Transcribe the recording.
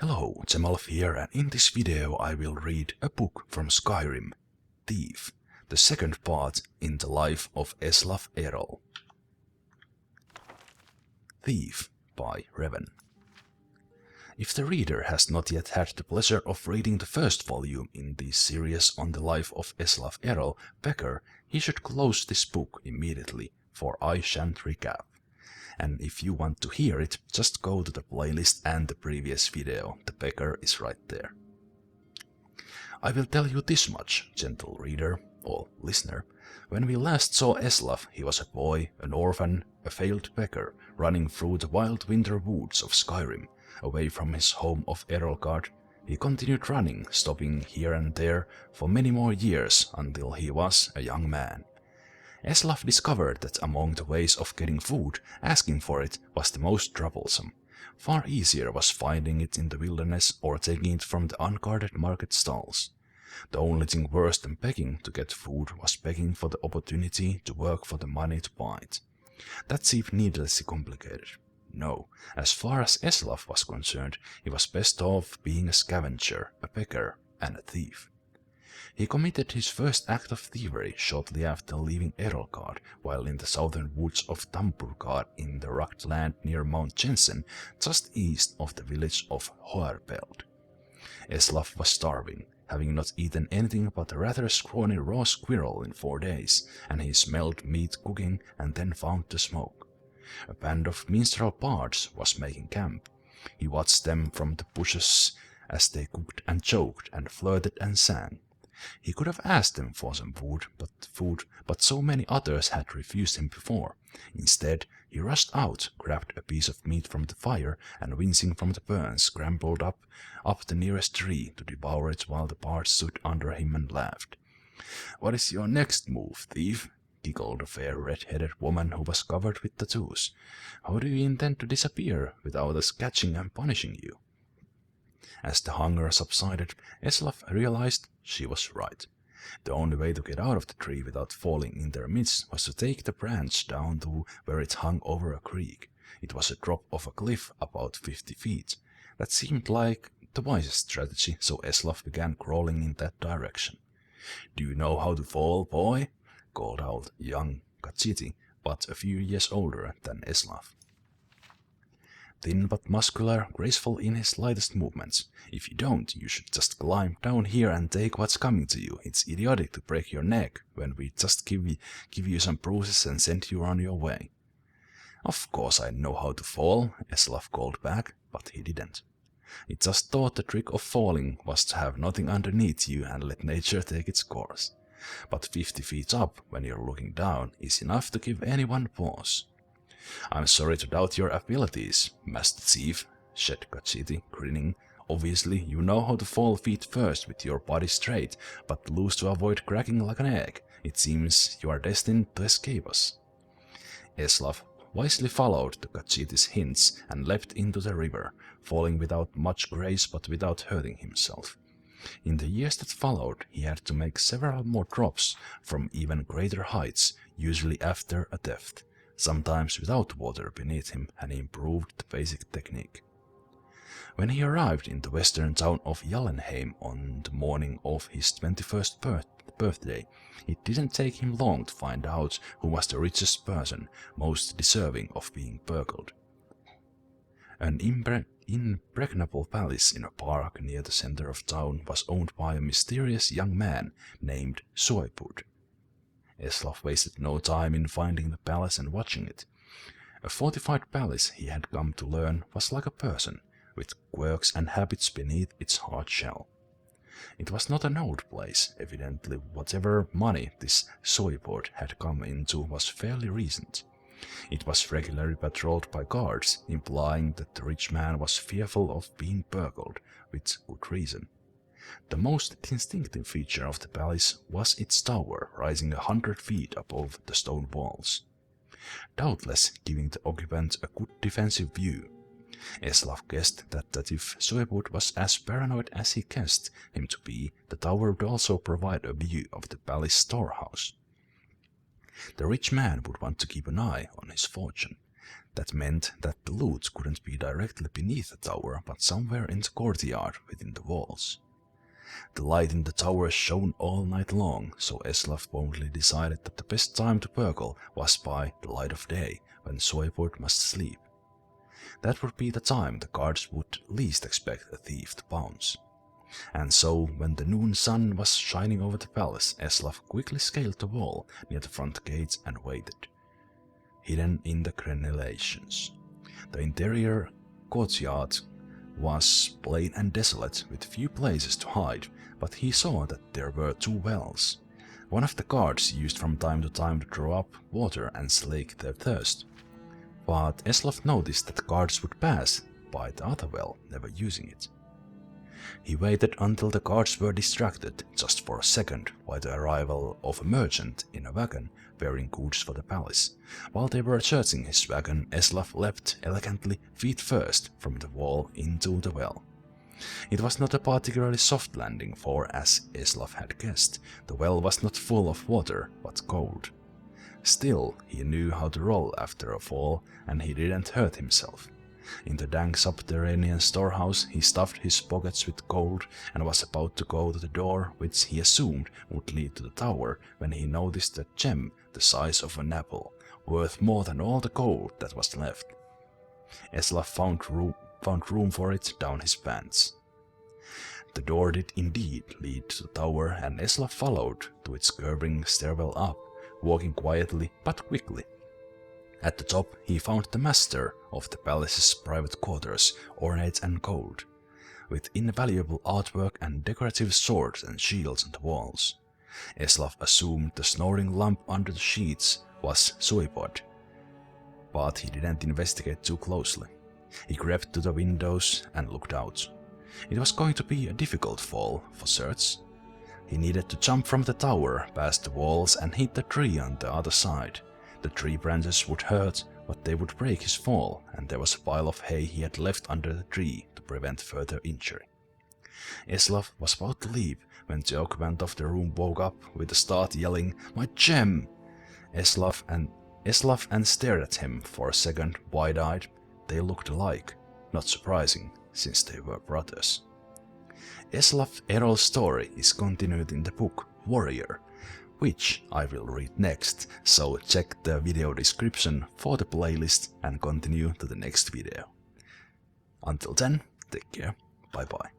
Hello, Zemalf here, and in this video I will read a book from Skyrim, Thief, the second part in the life of Eslaf Erol. Thief by Reven. If the reader has not yet had the pleasure of reading the first volume in the series on the life of Eslaf Erol, Becker, he should close this book immediately, for I shan't recap. And if you want to hear it, just go to the playlist and the previous video, the Becker is right there. I will tell you this much, gentle reader, or listener. When we last saw Eslaf, he was a boy, an orphan, a failed beggar, running through the wild winter woods of Skyrim, away from his home of Erolgard. He continued running, stopping here and there for many more years until he was a young man. Eslaf discovered that among the ways of getting food, asking for it was the most troublesome. Far easier was finding it in the wilderness or taking it from the unguarded market stalls. The only thing worse than begging to get food was begging for the opportunity to work for the money to buy it. That seemed needlessly complicated. No, as far as Eslaf was concerned, he was best off being a scavenger, a beggar, and a thief. He committed his first act of thievery shortly after leaving Erolgard, while in the southern woods of Tamburgard in the rugged land near Mount Jensen, just east of the village of Hoerpeld. Eslaf was starving, having not eaten anything but a rather scrawny raw squirrel in 4 days, and he smelled meat cooking and then found the smoke. A band of minstrel bards was making camp. He watched them from the bushes as they cooked and joked and flirted and sang. He could have asked them for some food, but so many others had refused him before. Instead, he rushed out, grabbed a piece of meat from the fire, and wincing from the burns, scrambled up the nearest tree to devour it while the bards stood under him and laughed. "What is your next move, thief?" giggled a fair red-headed woman who was covered with tattoos. "How do you intend to disappear without us catching and punishing you?" As the hunger subsided, Eslaf realized she was right. The only way to get out of the tree without falling in their midst was to take the branch down to where it hung over a creek. It was a drop off a cliff about 50 feet. That seemed like the wisest strategy, so Eslaf began crawling in that direction. "Do you know how to fall, boy?" called out young Kachiti, but a few years older than Eslaf. Thin but muscular, graceful in his lightest movements. "If you don't, you should just climb down here and take what's coming to you. It's idiotic to break your neck when we just give you some bruises and send you on your way." "Of course I know how to fall," Eslaf called back, but he didn't. He just thought the trick of falling was to have nothing underneath you and let nature take its course. But 50 feet up, when you're looking down, is enough to give anyone pause. "I'm sorry to doubt your abilities, Master Thief," said Kachiti, grinning. "Obviously you know how to fall feet first with your body straight, but loose to avoid cracking like an egg. It seems you are destined to escape us." Eslaf wisely followed the Kachiti's hints and leapt into the river, falling without much grace but without hurting himself. In the years that followed, he had to make several more drops from even greater heights, usually after a death, sometimes without water beneath him, and he improved the basic technique. When he arrived in the western town of Jallenheim on the morning of his 21st birthday, it didn't take him long to find out who was the richest person, most deserving of being burgled. An impregnable palace in a park near the center of town was owned by a mysterious young man named Soipud. Eslaf wasted no time in finding the palace and watching it. A fortified palace, he had come to learn, was like a person, with quirks and habits beneath its hard shell. It was not an old place. Evidently whatever money this Soipud had come into was fairly recent. It was regularly patrolled by guards, implying that the rich man was fearful of being burgled, with good reason. The most distinctive feature of the palace was its tower, rising 100 feet above the stone walls, doubtless giving the occupant a good defensive view. Eslaf guessed that if Soipud was as paranoid as he guessed him to be, the tower would also provide a view of the palace storehouse. The rich man would want to keep an eye on his fortune. That meant that the loot couldn't be directly beneath the tower, but somewhere in the courtyard within the walls. The light in the tower shone all night long, so Eslaf boldly decided that the best time to burgle was by the light of day, when Soipod must sleep. That would be the time the guards would least expect a thief to pounce. And so, when the noon sun was shining over the palace, Eslaf quickly scaled the wall near the front gates and waited, hidden in the crenellations. The interior courtyard was plain and desolate, with few places to hide, but he saw that there were 2 wells. One of the guards used from time to time to draw up water and slake their thirst. But Eslaf noticed that the guards would pass by the other well, never using it. He waited until the guards were distracted, just for a second, by the arrival of a merchant in a wagon bearing goods for the palace. While they were searching his wagon, Eslaf leapt elegantly, feet first, from the wall into the well. It was not a particularly soft landing, for, as Eslaf had guessed, the well was not full of water, but cold. Still, he knew how to roll after a fall, and he didn't hurt himself. In the dank subterranean storehouse, he stuffed his pockets with gold and was about to go to the door which he assumed would lead to the tower, when he noticed a gem the size of an apple, worth more than all the gold that was left. Eslaf found room for it down his pants. The door did indeed lead to the tower, and Eslaf followed to its curving stairwell up, walking quietly but quickly. At the top he found the master of the palace's private quarters, ornate and gold, with invaluable artwork and decorative swords and shields on the walls. Eslaf assumed the snoring lump under the sheets was Soipod, but he didn't investigate too closely. He crept to the windows and looked out. It was going to be a difficult fall, for certes. He needed to jump from the tower, past the walls, and hit the tree on the other side. The tree branches would hurt, but they would break his fall, and there was a pile of hay he had left under the tree to prevent further injury. Eslaf was about to leap when the occupant of the room woke up with a start, yelling, "My gem!" Eslaf and stared at him for a second, wide-eyed. They looked alike, not surprising, since they were brothers. Eslaf Erol's story is continued in the book Warrior, which I will read next, so check the video description for the playlist and continue to the next video. Until then, take care, bye bye.